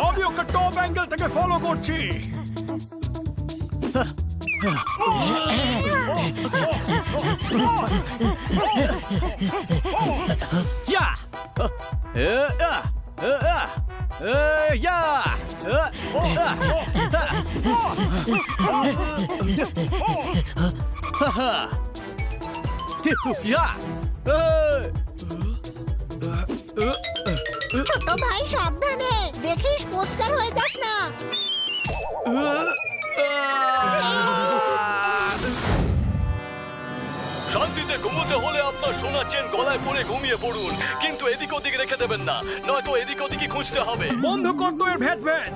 আমি ওকে top angle থেকে follow করছি। ইয়া ইয়া ছোট ভাই সাবধানে, দেখিস পোস্টার হয়ে যাস না। শান্তিতে ঘুমোতে হলে আপনার সোনার চেন গলায় পরে ঘুমিয়ে পড়ুন, কিন্তু এদিক ওদিক রেখে দেবেন না, নয়তো এদিক ওদিকই খুঁজতে হবে। বন্ধ কর তো এর ভ্যাজ ভ্যাজ।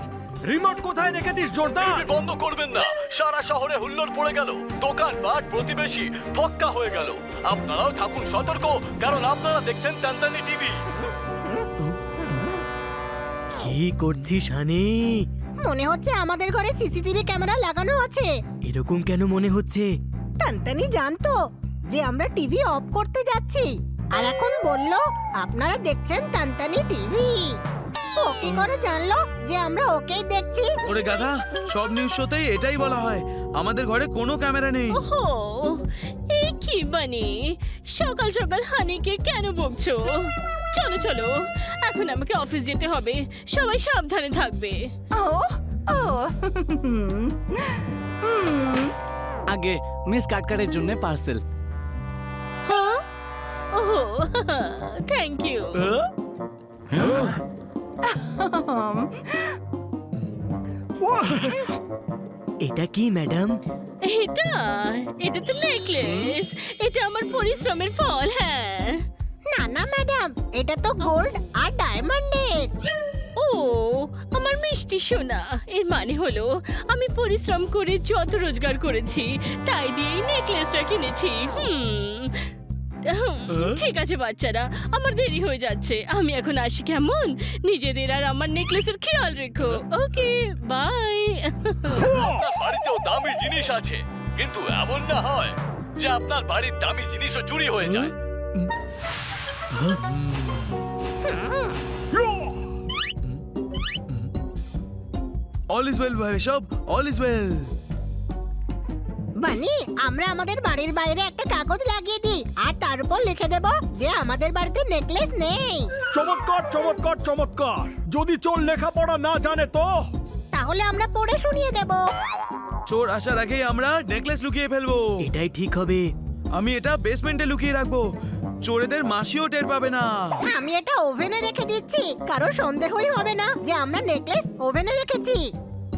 রিমোট কোথায় রেখেছিস জোরদার? টিভি বন্ধ করবেন না, সারা শহরে হুল্লোড় পড়ে গেল, দোকানপাট প্রতিবেশী ফক্কা হয়ে গেল। আপনারাও থাকুন সতর্ক, কারণ আপনারা দেখছেন টানটানি টিভি। কি করছিস হানি? মনে হচ্ছে আমাদের ঘরে সিসিটিভি ক্যামেরা লাগানো আছে। এরকম কেন মনে হচ্ছে? টানটানি জানতো যে আমরা টিভি অফ করতে যাচ্ছি, আর এখন বলল আপনারা দেখছেন টানটানি টিভি। ও কি করে জানলো যে আমরা ওকেই দেখছি? ওরে গাধা, সব নিউজ শোতেই এটাই বলা হয়, আমাদের ঘরে কোনো ক্যামেরা নেই। ওহো, এই কি বানি, সকাল সকাল হানিকে কেন বকছো? চলো চলো, এখন আমাকে অফিস যেতে হবে, সবাই সাবধানে থাকবে। আগে মিস কাটকারের জন্য পার্সেল। হ্যাঁ, ওহো, থ্যাংক ইউ। এটা কি ম্যাডাম? এটা এটা তো নেকলেস, এটা আমার পরিশ্রমের ফল। হ্যাঁ। না না ম্যাডাম, এটা তো গোল্ড আর ডায়মন্ডের। ও আমার মিষ্টি সোনা, এর মানে হলো আমি পরিশ্রম করে যত রোজগার করেছি তাই দিয়েই নেকলেসটা কিনেছি। ঠিক আছে বাচ্চারা, আমার দেরি হয়ে যাচ্ছে, আমি এখন আসি কেমন? নিজেদের আর আমার নেকলেসের খেয়াল রেখো। ওকে, বাই। আপনার বাড়িতেও দামি জিনিস আছে, কিন্তু এমন না হয় যে আপনার বাড়ির দামি জিনিসও চুরি হয়ে যায়। অল ইজ ওয়েল ভাই, সব অল ইজ ওয়েল। বানি, আমরা আমাদের বাড়ির বাইরে একটা কাগজ লাগিয়ে দিই আর তার উপর লিখে দেব যে আমাদের বাড়িতে নেকলেস নেই। চমৎকার চমৎকার চমৎকার। যদি চোর লেখাপড়া না জানে তো? তাহলে আমরা পড়ে শুনিয়ে দেব। চোর আসার আগেই আমরা নেকলেস লুকিয়ে ফেলবো। এটাই ঠিক হবে। আমি এটা বেসমেন্টে লুকিয়ে রাখবো, চোরেদের মাসিও টের পাবে না। আমি এটা ওভেনে রেখে দিচ্ছি, কারো সন্দেহই হবে না যে আমরা নেকলেস ওভেনে রেখেছি।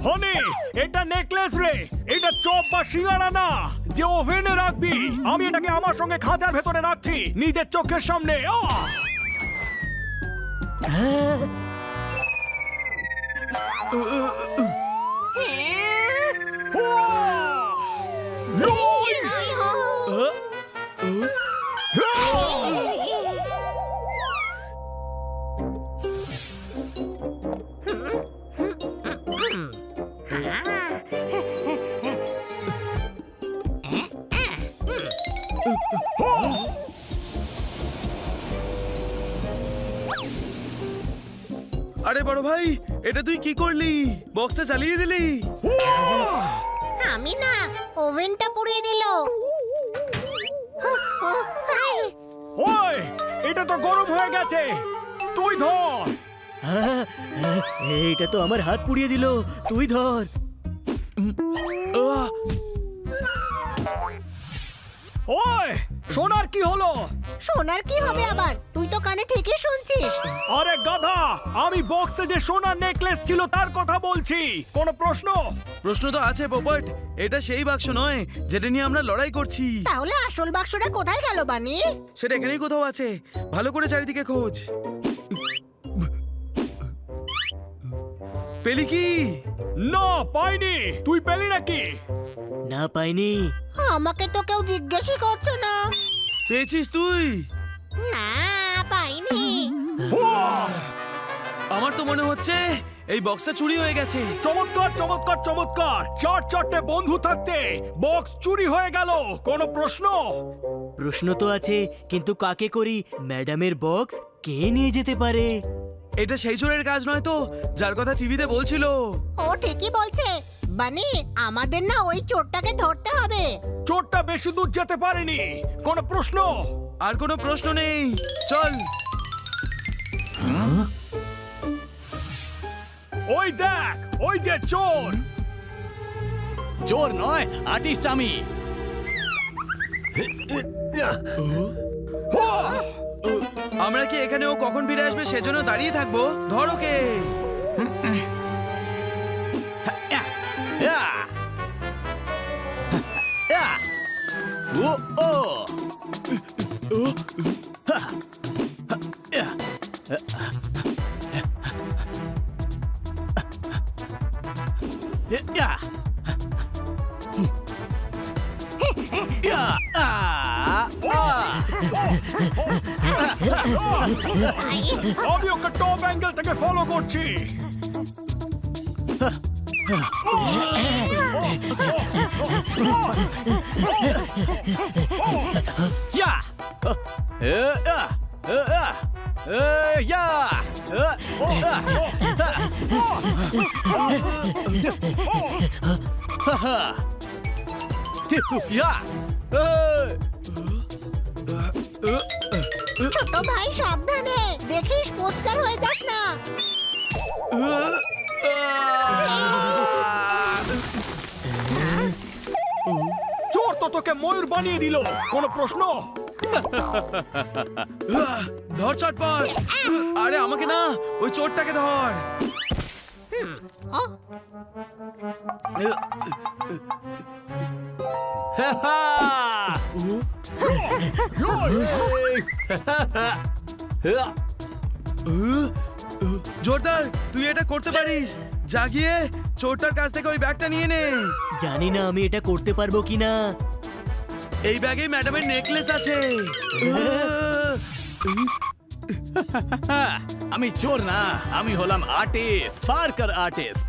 হনি, এটা নেকলেস রে, এটা চপ বা সিঙ্গারা না যে ওভেনে রাখবি। আমি এটাকে আমার সঙ্গে খাঁচার ভেতরে রাখছি, নিজের চোখের সামনে। আরে বড় ভাই, এটা তুই কি করলি? বক্সটা চালিয়ে দিলি? আমি না, ওভেনটা পুড়িয়ে দিল। ওই, এটা তো গরম হয়ে গেছে, তুই ধর। এইটা তো আমার হাত পুড়িয়ে দিল, তুই ধর। আহ! ওই, সোনার কি হলো? সোনার কি হবে আবার? তুই তো কানে ঠিকই শুনছিস। আরে গাধা, আমি বক্সে যে সোনার নেকলেস ছিল তার কথা বলছি। কোনো প্রশ্ন? প্রশ্ন তো আছে পোপট, এটা সেই বাক্স নয় যেটা নিয়ে আমরা লড়াই করছি। তাহলে আসল বাক্সটা কোথায় গেল বানি? সেটা এখানেই কোথাও আছে, ভালো করে চারিদিকে খোঁজ। পেলি কি? না, পাইনি। তুই পেলি নাকি? না, পাইনি। আমাকে তো কেউ জিজ্ঞেসই করছে না। পেয়েছিস তুই? না, পাইনি। আমার তো মনে হচ্ছে এই বক্সটা চুরি হয়ে গেছে। চমৎকার চমৎকার চমৎকার। চারটে বন্ধু থাকতে বক্স চুরি হয়ে গেল। কোনো প্রশ্ন? প্রশ্ন তো আছে, কিন্তু কাকে করি? ম্যাডামের বক্স কে নিয়ে যেতে পারে? এটা সেই চোরের কাজ নয় তো যার কথা টিভিতে বলছিল। ও ঠিকই বলছে। বানি, আমাদের না ওই চোরটাকে ধরতে হবে। চোরটা বেশি দূর যেতে পারেনি। কোনো প্রশ্ন? আর কোনো প্রশ্ন নেই, চল। ওই দেখ, ওই যে চোর। চোর নয়, আর্টিস্ট আমি। আমরা কি এখানে ও কখন ফিরে আসবে সেজন্য দাঁড়িয়ে থাকবো? ধর ওকে। ইয়া! ইয়া! ও ও! হা! ইয়া! ইয়া! ইয়া! আ! আ! আমি ওকে টপ অ্যাঙ্গেল থেকে ফলো করছি। ইয়া! ইয়া! ইয়া! ইয়া! ইয়া! ছোট ভাই সাবধানে, দেখিস পোস্টার হয়ে যাস না। চোর তো তোকে ময়ূর বানিয়ে দিল। কোনো প্রশ্ন? ধর চটপট। আরে আমাকে না, ওই চোরটাকে ধর। জোরদার, তুই এটা করতে পারিস। জাগিয়ে চোরটার কাছ থেকে ওই ব্যাগটা নিয়ে নে। জানি না আমি এটা করতে পারবো কিনা। এই ব্যাগে ম্যাডামের নেকলেস আছে। আমি চোর না, আমি হলাম আর্টিস্ট, পার্কার আর্টিস্ট।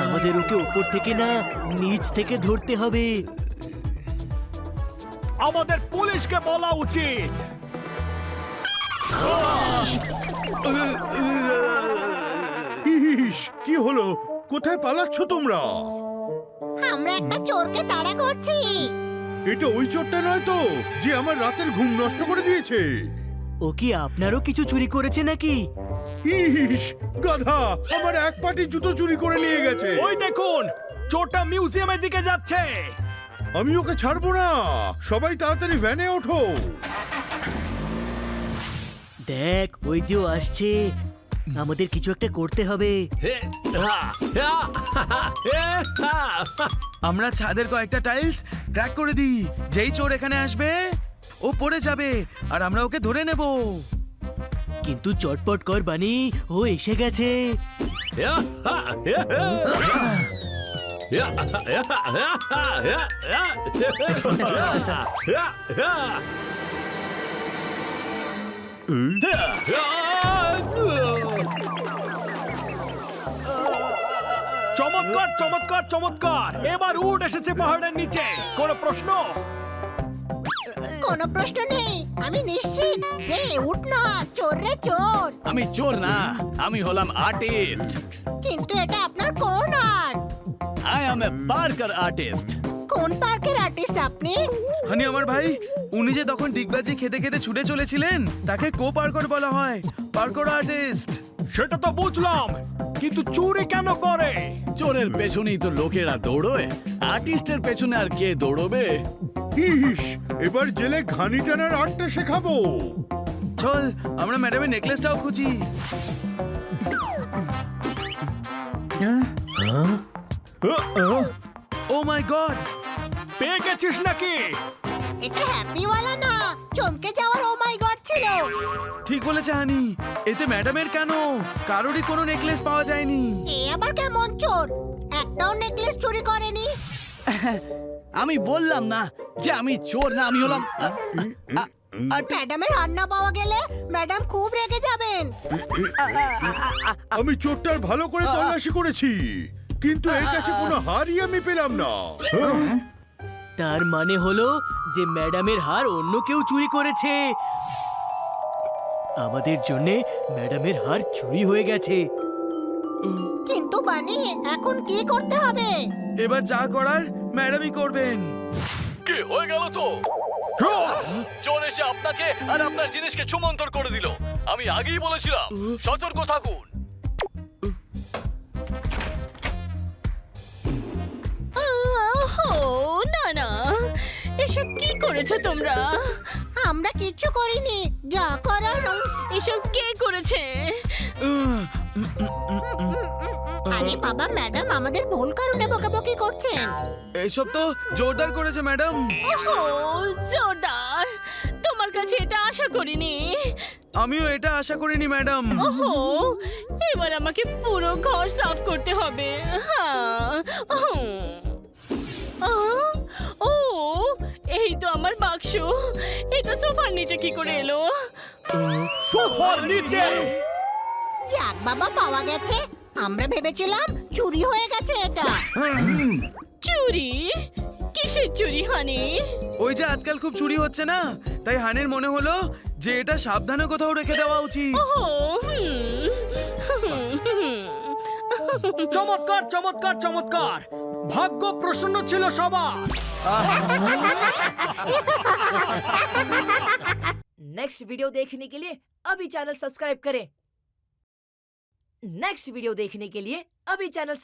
আমাদের ওকে উপর থেকে না, নিচ থেকে ধরতে হবে। আমাদের পুলিশকে বলা উচিত। ইস, কি হলো? কোথায় পালাচ্ছ তোমরা? আমরা একটা চোরকে তাড়া করছি। এটা ওই চোরটা নয় তো, যে আমার রাতের ঘুম নষ্ট করে দিয়েছে? ও কি আপনারও কিছু চুরি করেছে নাকি? ইস, গাধা আমার এক পাটি জুতো চুরি করে নিয়ে গেছে। ওই দেখুন, চোরটা মিউজিয়ামের দিকে যাচ্ছে। আমি ওকে ছাড়বো না। সবাই তাড়াতাড়ি ভ্যানে ওঠো। দেখ, ওই যে ও আসছে। আমাদের কিছু একটা করতে হবে। আমরা ছাদের কয়েকটা টাইলস ক্র্যাক করে দিই। যেই চোর এখানে আসবে ও পড়ে যাবে আর আমরা ওকে ধরে নেব। কিন্তু চটপট কর বানি, ও এসে গেছে। চমৎকার, চমৎকার, চমৎকার। এবার উঠ এসেছে পাহাড়ের নিচে। কোনো প্রশ্ন? কোনো প্রশ্ন নেই। আমি নিশ্চিত যে উঠ না, চোর রে চোর। আমি চোর না, আমি হলাম আর্টিস্ট। কিন্তু এটা আপনার কোন art? I am A Parker artist. কোন পার্কের আর্টিস্ট আপনি? হানি আমার ভাই, উনি যে তখন ডিগবাজি খেতে খেতে ছুটে চলেছিলেন তাকে কো পার্কর বলা হয়, পার্কর আর্টিস্ট। সেটা তো বুঝলাম, কিন্তু চুরি কেন করে? চোরের পেছনেই তো লোকেরা দৌড়োয়, আর্টিস্টের পেছনে আর কে দৌড়বে? ইস, এবার জেলে ঘানি টানার আর্টটা শেখাবো। চল আমরা ম্যাডামের নেকলেসটাও খুঁজি। ও মাই গড, পেয়ে গেছিস নাকি? এটা হ্যাপি ওয়ালা না, চমকে যাওয়ার ও মাই গড ছিল। ঠিক বলেছে হানি। এতে ম্যাডামের কেন, কারোরই কোনো নেকলেস পাওয়া যায়নি। এ আবার কেমন চোর? একটাও নেকলেস চুরি করেনি। আমি বললাম না যে আমি চোর না, আমি হলাম ম্যাডামের হার না পাওয়া গেলে ম্যাডাম খুব রেগে যাবেন। আমি চোরটার ভালো করে তল্লাশি করেছি, কিন্তু এর কাছে কোনো হারই আমি পেলাম না। তার মানে হলো যে ম্যাডামের হার অন্য কেউ চুরি করেছে। আমাদের জন্যে ম্যাডামের হার চুরি হয়ে গেছে। কিন্তু বানি এখন কি করতে হবে? এবার যা করার ম্যাডামই করবেন। কি হয়ে গেল তো? চোর এসে আপনাকে আর আপনার জিনিসকে ছুমন্তর করে দিল। আমি আগেই বলেছিলাম সতর্ক থাকুন। না না, এসব কি করেছো তোমরা? আমরা কিচ্ছু করিনি, যা করার এসব কে করেছে? আরে বাবা, ম্যাডাম আমাদের ভুল কারণে বকাবকি করছেন। এসব তো জোরদার করেছে ম্যাডাম। ওহো, জোরদার! তোমার কাছে এটা আশা করিনি। আমিও এটা আশা করিনি ম্যাডাম। ওহো, এবার আমাকে পুরো ঘর সাফ করতে হবে। হ্যাঁ। ও, এই তো আমার বাক্স। এটা সোফার নিচে কি করে এলো? সোফার নিচে? যাক বাবা, পাওয়া গেছে। আমরা ভেবেছিলাম চুরি হয়ে গেছে এটা। চুরি? কিসের চুরি হানি? ওই যে আজকাল খুব চুরি হচ্ছে না, তাই হানের মনে হলো যে এটা সাবধানে কোথাও রেখে দেওয়া উচিত। ওহো, চমৎকার চমৎকার চমৎকার! ভাগ্য প্রসন্ন ছিল সবার। नेक्स्ट वीडियो देखने के लिए अभी चैनल सब्सक्राइब करें। नेक्स्ट वीडियो देखने के लिए अभी चैनल